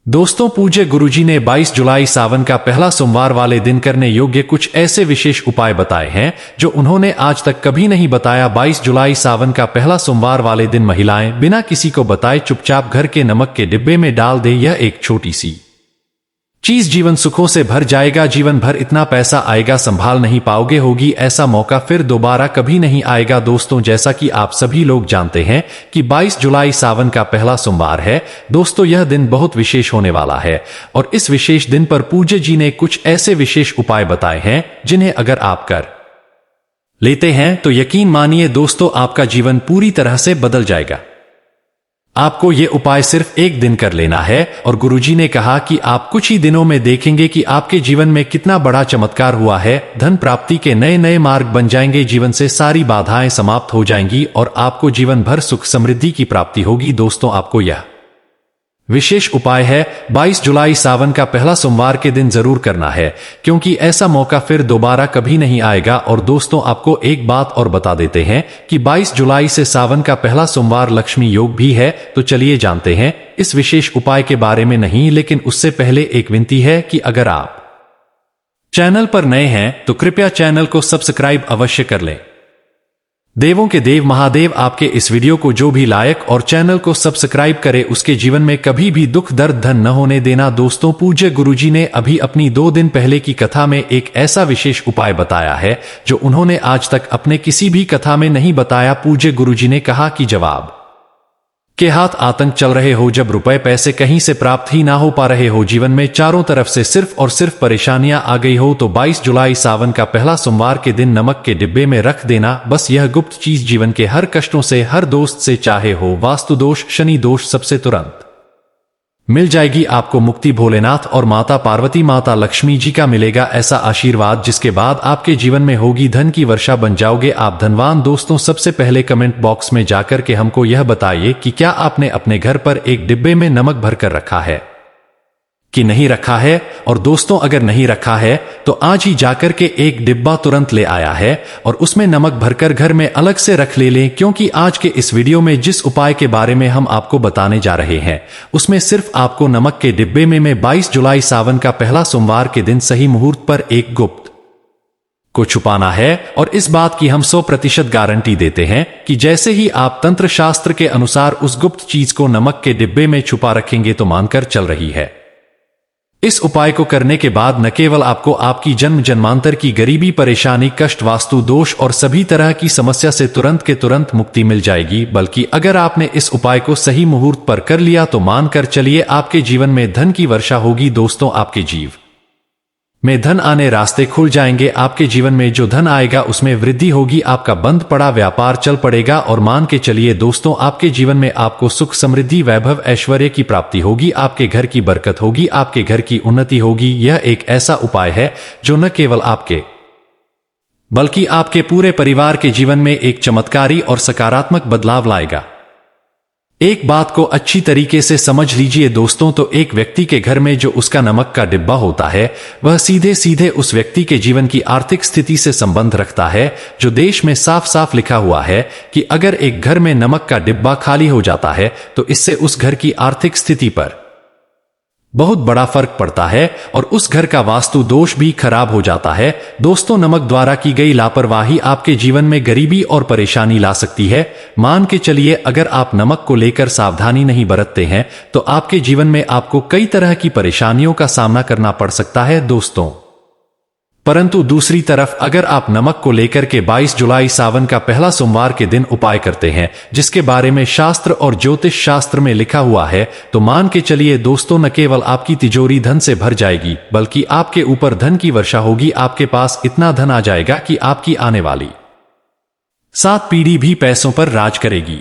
दोस्तों, पूज्य गुरुजी ने 22 जुलाई सावन का पहला सोमवार वाले दिन करने योग्य कुछ ऐसे विशेष उपाय बताए हैं जो उन्होंने आज तक कभी नहीं बताया। 22 जुलाई सावन का पहला सोमवार वाले दिन महिलाएं बिना किसी को बताए चुपचाप घर के नमक के डिब्बे में डाल दे। यह एक छोटी सी चीज जीवन सुखों से भर जाएगा। जीवन भर इतना पैसा आएगा संभाल नहीं पाओगे। होगी ऐसा मौका फिर दोबारा कभी नहीं आएगा। दोस्तों, जैसा कि आप सभी लोग जानते हैं कि 22 जुलाई सावन का पहला सोमवार है। दोस्तों, यह दिन बहुत विशेष होने वाला है और इस विशेष दिन पर पूज्य जी ने कुछ ऐसे विशेष उपाय बताए हैं जिन्हें अगर आप कर लेते हैं तो यकीन मानिए दोस्तों, आपका जीवन पूरी तरह से बदल जाएगा। आपको ये उपाय सिर्फ एक दिन कर लेना है और गुरुजी ने कहा कि आप कुछ ही दिनों में देखेंगे कि आपके जीवन में कितना बड़ा चमत्कार हुआ है। धन प्राप्ति के नए नए मार्ग बन जाएंगे। जीवन से सारी बाधाएं समाप्त हो जाएंगी और आपको जीवन भर सुख समृद्धि की प्राप्ति होगी। दोस्तों, आपको यह विशेष उपाय है 22 जुलाई सावन का पहला सोमवार के दिन जरूर करना है, क्योंकि ऐसा मौका फिर दोबारा कभी नहीं आएगा। और दोस्तों, आपको एक बात और बता देते हैं कि 22 जुलाई से सावन का पहला सोमवार लक्ष्मी योग भी है। तो चलिए जानते हैं इस विशेष उपाय के बारे में। नहीं, लेकिन उससे पहले एक विनती है कि अगर आप चैनल पर नए हैं तो कृपया चैनल को सब्सक्राइब अवश्य कर लें। देवों के देव महादेव आपके इस वीडियो को जो भी लाइक और चैनल को सब्सक्राइब करे उसके जीवन में कभी भी दुख दर्द धन न होने देना। दोस्तों, पूज्य गुरुजी ने अभी अपनी 2 दिन पहले की कथा में एक ऐसा विशेष उपाय बताया है जो उन्होंने आज तक अपने किसी भी कथा में नहीं बताया। पूज्य गुरुजी ने कहा कि जवाब के हाथ आतंक चल रहे हो, जब रुपए पैसे कहीं से प्राप्त ही ना हो पा रहे हो, जीवन में चारों तरफ से सिर्फ और सिर्फ परेशानियां आ गई हो, तो 22 जुलाई सावन का पहला सोमवार के दिन नमक के डिब्बे में रख देना। बस यह गुप्त चीज जीवन के हर कष्टों से, हर दोस्त से, चाहे हो वास्तु दोष, शनि दोष, सबसे तुरंत मिल जाएगी आपको मुक्ति। भोलेनाथ और माता पार्वती, माता लक्ष्मी जी का मिलेगा ऐसा आशीर्वाद जिसके बाद आपके जीवन में होगी धन की वर्षा, बन जाओगे आप धनवान। दोस्तों, सबसे पहले कमेंट बॉक्स में जाकर के हमको यह बताइए कि क्या आपने अपने घर पर एक डिब्बे में नमक भरकर रखा है कि नहीं रखा है। और दोस्तों, अगर नहीं रखा है तो आज ही जाकर के एक डिब्बा तुरंत ले आया है और उसमें नमक भरकर घर में अलग से रख ले लें, क्योंकि आज के इस वीडियो में जिस उपाय के बारे में हम आपको बताने जा रहे हैं उसमें सिर्फ आपको नमक के डिब्बे में 22 जुलाई सावन का पहला सोमवार के दिन सही मुहूर्त पर एक गुप्त को छुपाना है। और इस बात की हम 100% गारंटी देते हैं कि जैसे ही आप तंत्र शास्त्र के अनुसार उस गुप्त चीज को नमक के डिब्बे में छुपा रखेंगे तो मानकर चल रही है। इस उपाय को करने के बाद न केवल आपको आपकी जन्म जन्मांतर की गरीबी, परेशानी, कष्ट, वास्तु दोष और सभी तरह की समस्या से तुरंत के तुरंत मुक्ति मिल जाएगी, बल्कि अगर आपने इस उपाय को सही मुहूर्त पर कर लिया तो मानकर चलिए आपके जीवन में धन की वर्षा होगी। दोस्तों, आपके जीव में धन आने रास्ते खुल जाएंगे। आपके जीवन में जो धन आएगा उसमें वृद्धि होगी। आपका बंद पड़ा व्यापार चल पड़ेगा और मान के चलिए दोस्तों, आपके जीवन में आपको सुख, समृद्धि, वैभव, ऐश्वर्य की प्राप्ति होगी। आपके घर की बरकत होगी, आपके घर की उन्नति होगी। यह एक ऐसा उपाय है जो न केवल आपके बल्कि आपके पूरे परिवार के जीवन में एक चमत्कारी और सकारात्मक बदलाव लाएगा। एक बात को अच्छी तरीके से समझ लीजिए दोस्तों, तो एक व्यक्ति के घर में जो उसका नमक का डिब्बा होता है वह सीधे सीधे उस व्यक्ति के जीवन की आर्थिक स्थिति से संबंध रखता है। जो देश में साफ साफ लिखा हुआ है कि अगर एक घर में नमक का डिब्बा खाली हो जाता है तो इससे उस घर की आर्थिक स्थिति पर बहुत बड़ा फर्क पड़ता है और उस घर का वास्तु दोष भी खराब हो जाता है। दोस्तों, नमक द्वारा की गई लापरवाही आपके जीवन में गरीबी और परेशानी ला सकती है। मान के चलिए अगर आप नमक को लेकर सावधानी नहीं बरतते हैं तो आपके जीवन में आपको कई तरह की परेशानियों का सामना करना पड़ सकता है दोस्तों। परंतु दूसरी तरफ अगर आप नमक को लेकर के 22 जुलाई सावन का पहला सोमवार के दिन उपाय करते हैं जिसके बारे में शास्त्र और ज्योतिष शास्त्र में लिखा हुआ है, तो मान के चलिए दोस्तों, न केवल आपकी तिजोरी धन से भर जाएगी बल्कि आपके ऊपर धन की वर्षा होगी। आपके पास इतना धन आ जाएगा कि आपकी आने वाली 7 पीढ़ी भी पैसों पर राज करेगी।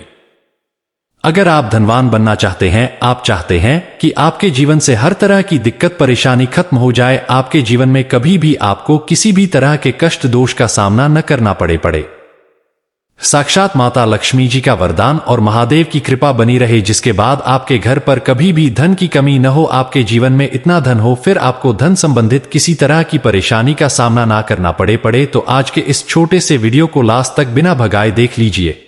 अगर आप धनवान बनना चाहते हैं, आप चाहते हैं कि आपके जीवन से हर तरह की दिक्कत परेशानी खत्म हो जाए, आपके जीवन में कभी भी आपको किसी भी तरह के कष्ट दोष का सामना न करना पड़े, साक्षात माता लक्ष्मी जी का वरदान और महादेव की कृपा बनी रहे, जिसके बाद आपके घर पर कभी भी धन की कमी न हो, आपके जीवन में इतना धन हो फिर आपको धन संबंधित किसी तरह की परेशानी का सामना ना करना पड़े। तो आज के इस छोटे से वीडियो को लास्ट तक बिना भगाए देख लीजिए।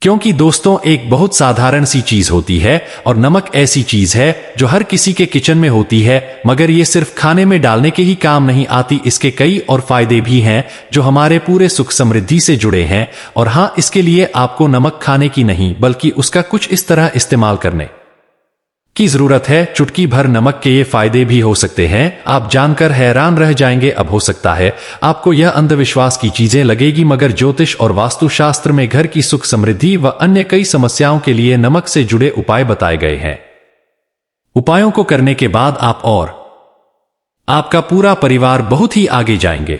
क्योंकि दोस्तों एक बहुत साधारण सी चीज होती है और नमक ऐसी चीज है जो हर किसी के किचन में होती है, मगर ये सिर्फ खाने में डालने के ही काम नहीं आती। इसके कई और फायदे भी हैं जो हमारे पूरे सुख समृद्धि से जुड़े हैं। और हाँ, इसके लिए आपको नमक खाने की नहीं बल्कि उसका कुछ इस तरह इस्तेमाल करने की जरूरत है। चुटकी भर नमक के ये फायदे भी हो सकते हैं, आप जानकर हैरान रह जाएंगे। अब हो सकता है आपको यह अंधविश्वास की चीजें लगेगी, मगर ज्योतिष और वास्तुशास्त्र में घर की सुख समृद्धि व अन्य कई समस्याओं के लिए नमक से जुड़े उपाय बताए गए हैं। उपायों को करने के बाद आप और आपका पूरा परिवार बहुत ही आगे जाएंगे,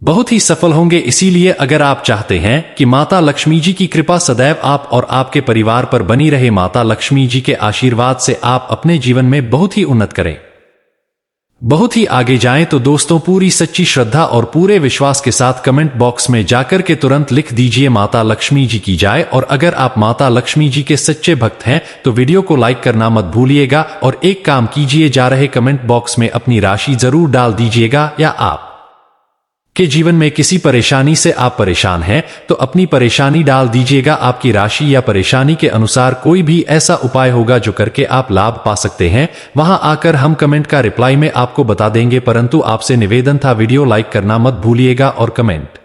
बहुत ही सफल होंगे। इसीलिए अगर आप चाहते हैं कि माता लक्ष्मी जी की कृपा सदैव आप और आपके परिवार पर बनी रहे, माता लक्ष्मी जी के आशीर्वाद से आप अपने जीवन में बहुत ही उन्नत करें, बहुत ही आगे जाएं, तो दोस्तों पूरी सच्ची श्रद्धा और पूरे विश्वास के साथ कमेंट बॉक्स में जाकर के तुरंत लिख दीजिए माता लक्ष्मी जी की जय। और अगर आप माता लक्ष्मी जी के सच्चे भक्त हैं तो वीडियो को लाइक करना मत भूलिएगा। और एक काम कीजिए, जा रहे कमेंट बॉक्स में अपनी राशि जरूर डाल दीजिएगा। या आप के जीवन में किसी परेशानी से आप परेशान हैं तो अपनी परेशानी डाल दीजिएगा। आपकी राशि या परेशानी के अनुसार कोई भी ऐसा उपाय होगा जो करके आप लाभ पा सकते हैं, वहां आकर हम कमेंट का रिप्लाई में आपको बता देंगे। परंतु आपसे निवेदन था, वीडियो लाइक करना मत भूलिएगा और कमेंट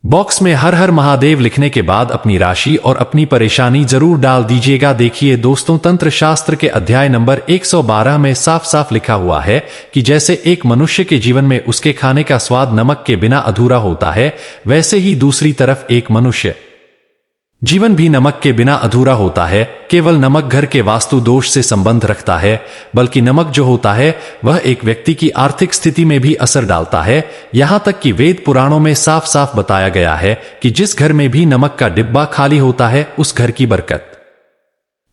बॉक्स में हर हर महादेव लिखने के बाद अपनी राशि और अपनी परेशानी जरूर डाल दीजिएगा। देखिए दोस्तों, तंत्र शास्त्र के अध्याय नंबर 112 में साफ साफ लिखा हुआ है कि जैसे एक मनुष्य के जीवन में उसके खाने का स्वाद नमक के बिना अधूरा होता है, वैसे ही दूसरी तरफ एक मनुष्य जीवन भी नमक के बिना अधूरा होता है। केवल नमक घर के वास्तु दोष से संबंध रखता है, बल्कि नमक जो होता है वह एक व्यक्ति की आर्थिक स्थिति में भी असर डालता है। यहां तक कि वेद पुराणों में साफ साफ बताया गया है कि जिस घर में भी नमक का डिब्बा खाली होता है उस घर की बरकत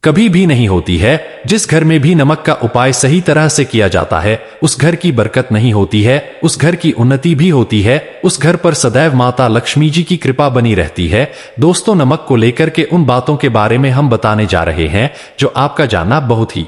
कभी भी नहीं होती है। जिस घर में भी नमक का उपाय सही तरह से किया जाता है उस घर की बरकत नहीं होती है, उस घर की उन्नति भी होती है, उस घर पर सदैव माता लक्ष्मी जी की कृपा बनी रहती है। दोस्तों, नमक को लेकर के उन बातों के बारे में हम बताने जा रहे हैं जो आपका जानना बहुत ही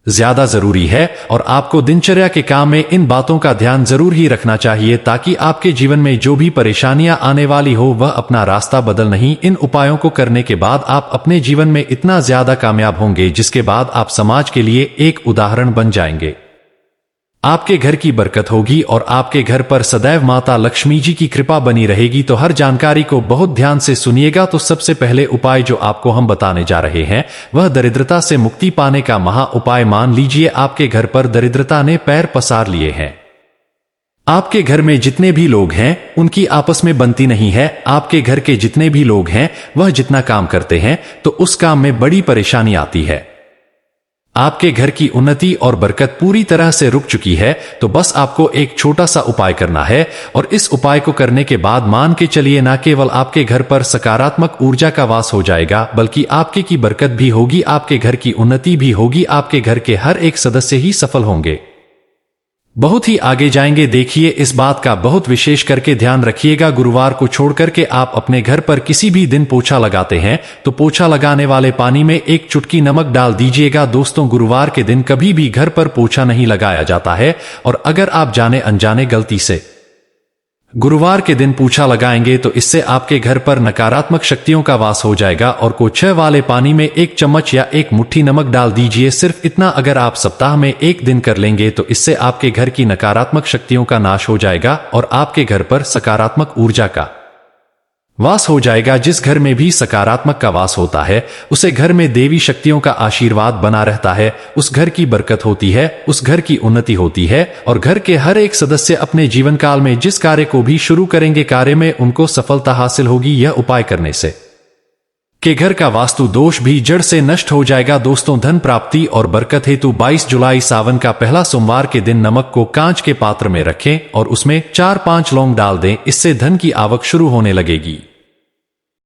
ज्यादा जरूरी है। और आपको दिनचर्या के काम में इन बातों का ध्यान जरूर ही रखना चाहिए, ताकि आपके जीवन में जो भी परेशानियां आने वाली हो वह अपना रास्ता बदल नहीं। इन उपायों को करने के बाद आप अपने जीवन में इतना ज्यादा कामयाब होंगे जिसके बाद आप समाज के लिए एक उदाहरण बन जाएंगे। आपके घर की बरकत होगी और आपके घर पर सदैव माता लक्ष्मी जी की कृपा बनी रहेगी। तो हर जानकारी को बहुत ध्यान से सुनिएगा। तो सबसे पहले उपाय जो आपको हम बताने जा रहे हैं वह दरिद्रता से मुक्ति पाने का महा उपाय। मान लीजिए आपके घर पर दरिद्रता ने पैर पसार लिए हैं, आपके घर में जितने भी लोग हैं उनकी आपस में बनती नहीं है, आपके घर के जितने भी लोग हैं वह जितना काम करते हैं तो उस काम में बड़ी परेशानी आती है, आपके घर की उन्नति और बरकत पूरी तरह से रुक चुकी है। तो बस आपको एक छोटा सा उपाय करना है, और इस उपाय को करने के बाद मान के चलिए ना केवल आपके घर पर सकारात्मक ऊर्जा का वास हो जाएगा, बल्कि आपके की बरकत भी होगी, आपके घर की उन्नति भी होगी, आपके घर के हर एक सदस्य ही सफल होंगे, बहुत ही आगे जाएंगे। देखिए, इस बात का बहुत विशेष करके ध्यान रखिएगा। गुरुवार को छोड़ करके आप अपने घर पर किसी भी दिन पोछा लगाते हैं तो पोछा लगाने वाले पानी में एक चुटकी नमक डाल दीजिएगा। दोस्तों, गुरुवार के दिन कभी भी घर पर पोछा नहीं लगाया जाता है, और अगर आप जाने अनजाने गलती से गुरुवार के दिन पोछा लगाएंगे तो इससे आपके घर पर नकारात्मक शक्तियों का वास हो जाएगा। और कोछे वाले पानी में एक चम्मच या एक मुट्ठी नमक डाल दीजिए, सिर्फ इतना। अगर आप सप्ताह में एक दिन कर लेंगे तो इससे आपके घर की नकारात्मक शक्तियों का नाश हो जाएगा और आपके घर पर सकारात्मक ऊर्जा का वास हो जाएगा। जिस घर में भी सकारात्मक का वास होता है उसे घर में देवी शक्तियों का आशीर्वाद बना रहता है, उस घर की बरकत होती है, उस घर की उन्नति होती है, और घर के हर एक सदस्य अपने जीवन काल में जिस कार्य को भी शुरू करेंगे कार्य में उनको सफलता हासिल होगी। यह उपाय करने से के घर का वास्तु दोष भी जड़ से नष्ट हो जाएगा। दोस्तों, धन प्राप्ति और बरकत हेतु 22 जुलाई सावन का पहला सोमवार के दिन नमक को कांच के पात्र में रखें और उसमें 4-5 लौंग डाल दें, इससे धन की आवक शुरू होने लगेगी।